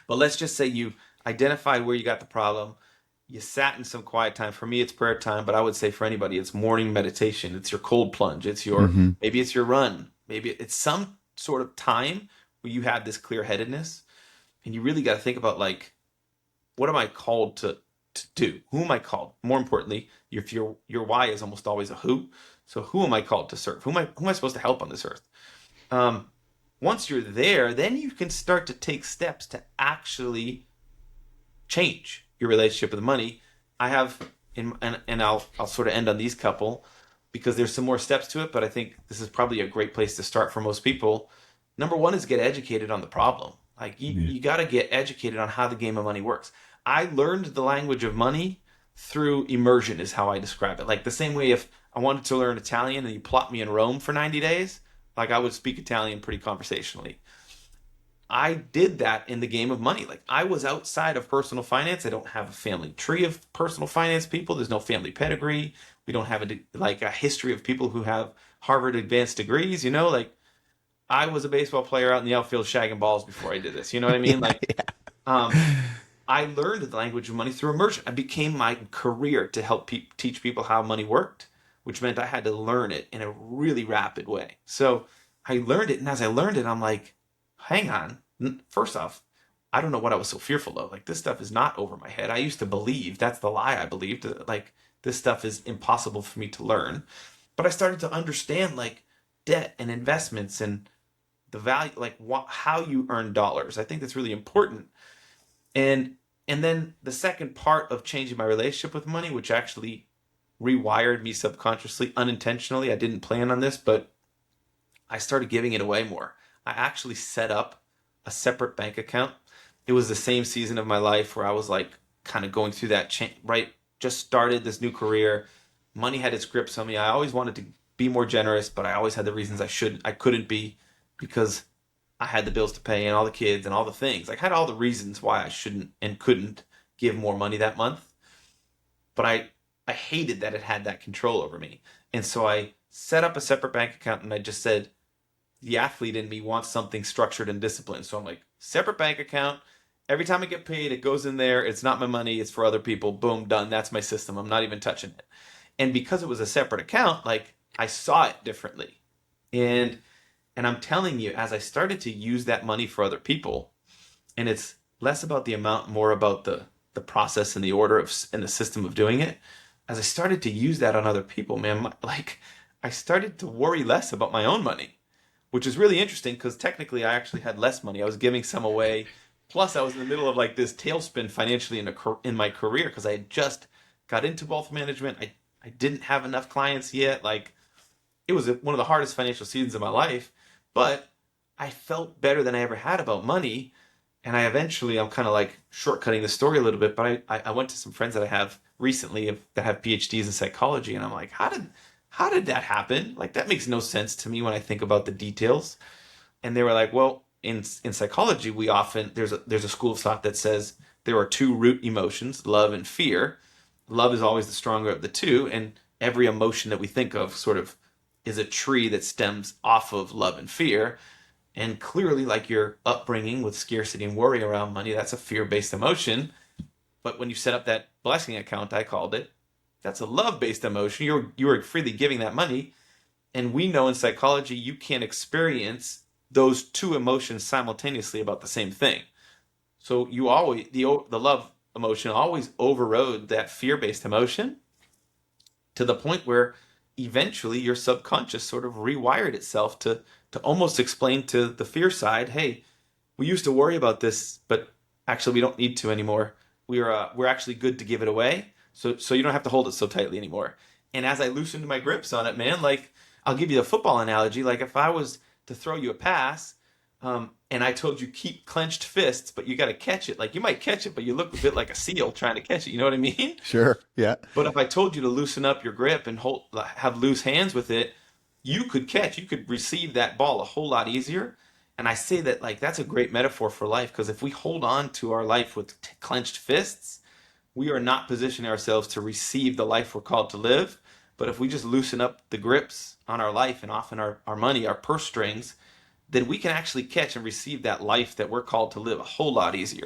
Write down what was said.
But let's just say you identified where you got the problem. You sat in some quiet time. For me, it's prayer time, but I would say for anybody, it's morning meditation. It's your cold plunge. It's your, Hmm. maybe it's your run. Maybe it's some sort of time where you have this clear headedness and you really got to think about like, what am I called to do? Who am I called? More importantly, if your why is almost always a who. So who am I called to serve? Who am I supposed to help on this earth? Um, Once you're there, then you can start to take steps to actually change your relationship with money. I have and I'll sort of end on these couple because there's some more steps to it, but I think this is probably a great place to start for most people. Number one is get educated on the problem. Like Yeah. you got to get educated on how the game of money works. I learned the language of money through immersion is how I describe it. Like the same way if I wanted to learn Italian and you plot me in Rome for 90 days, like I would speak Italian pretty conversationally. I did that in the game of money. Like I was outside of personal finance. I don't have a family tree of personal finance people. There's no family pedigree. We don't have a history of people who have Harvard advanced degrees. Like I was a baseball player out in the outfield shagging balls before I did this. You know what I mean? Yeah, Like um, I learned the language of money through immersion. I became my career to help teach people how money worked, which meant I had to learn it in a really rapid way. So I learned it, and as I learned it, I'm like, hang on. First off, I don't know what I was so fearful of. Like this stuff is not over my head. I used to believe that's the lie I believed. Like this stuff is impossible for me to learn. But I started to understand like debt and investments and the value, like how you earn dollars. I think that's really important and and then the second part of changing my relationship with money, which actually rewired me subconsciously, unintentionally, I didn't plan on this, but I started giving it away more. I actually set up a separate bank account. It was the same season of my life where I was like kind of going through that change, right? Just started this new career. Money had its grips on me. I always wanted to be more generous, but I always had the reasons I couldn't be because I had the bills to pay and all the kids and all the things. Like, I had all the reasons why I shouldn't and couldn't give more money that month, but I hated that it had that control over me. And so I set up a separate bank account and I just said the athlete in me wants something structured and disciplined. So I'm like, separate bank account. Every time I get paid, it goes in there. It's not my money, it's for other people. Boom, done. That's my system. I'm not even touching it. And because it was a separate account, like I saw it differently. And and I'm telling you, as I started to use that money for other people, and it's less about the amount, more about the process and the order of and the system of doing it. As I started to use that on other people, man, like I started to worry less about my own money, which is really interesting because technically I actually had less money. I was giving some away. Plus, I was in the middle of like this tailspin financially in my career because I had just got into wealth management. I didn't have enough clients yet. Like it was one of the hardest financial seasons of my life, but I felt better than I ever had about money. And I'm kind of like shortcutting the story a little bit, but I went to some friends that I have recently that have PhDs in psychology, and I'm like, how did that happen? Like that makes no sense to me when I think about the details. And they were like, well, in psychology, we often there's a school of thought that says there are two root emotions, love and fear. Love is always the stronger of the two, and every emotion that we think of sort of is a tree that stems off of love and fear. And clearly, like your upbringing with scarcity and worry around money, that's a fear based emotion. But when you set up that blessing account, I called it, that's a love based emotion. You're freely giving that money. And we know in psychology, you can't experience those two emotions simultaneously about the same thing. So you always, the love emotion always overrode that fear based emotion to the point where eventually your subconscious sort of rewired itself to almost explain to the fear side, hey, we used to worry about this, but actually we don't need to anymore. We're actually good to give it away, so you don't have to hold it so tightly anymore. And as I loosened my grips on it, man, like I'll give you the football analogy. Like if I was to throw you a pass, and I told you keep clenched fists, but you got to catch it. Like you might catch it, but you look a bit like a seal trying to catch it. You know what I mean? sure. Yeah. But if I told you to loosen up your grip and have loose hands with it, you could receive that ball a whole lot easier. And I say that like that's a great metaphor for life because if we hold on to our life with clenched fists, we are not positioning ourselves to receive the life we're called to live. But if we just loosen up the grips on our life and often our money, our purse strings, then we can actually catch and receive that life that we're called to live a whole lot easier.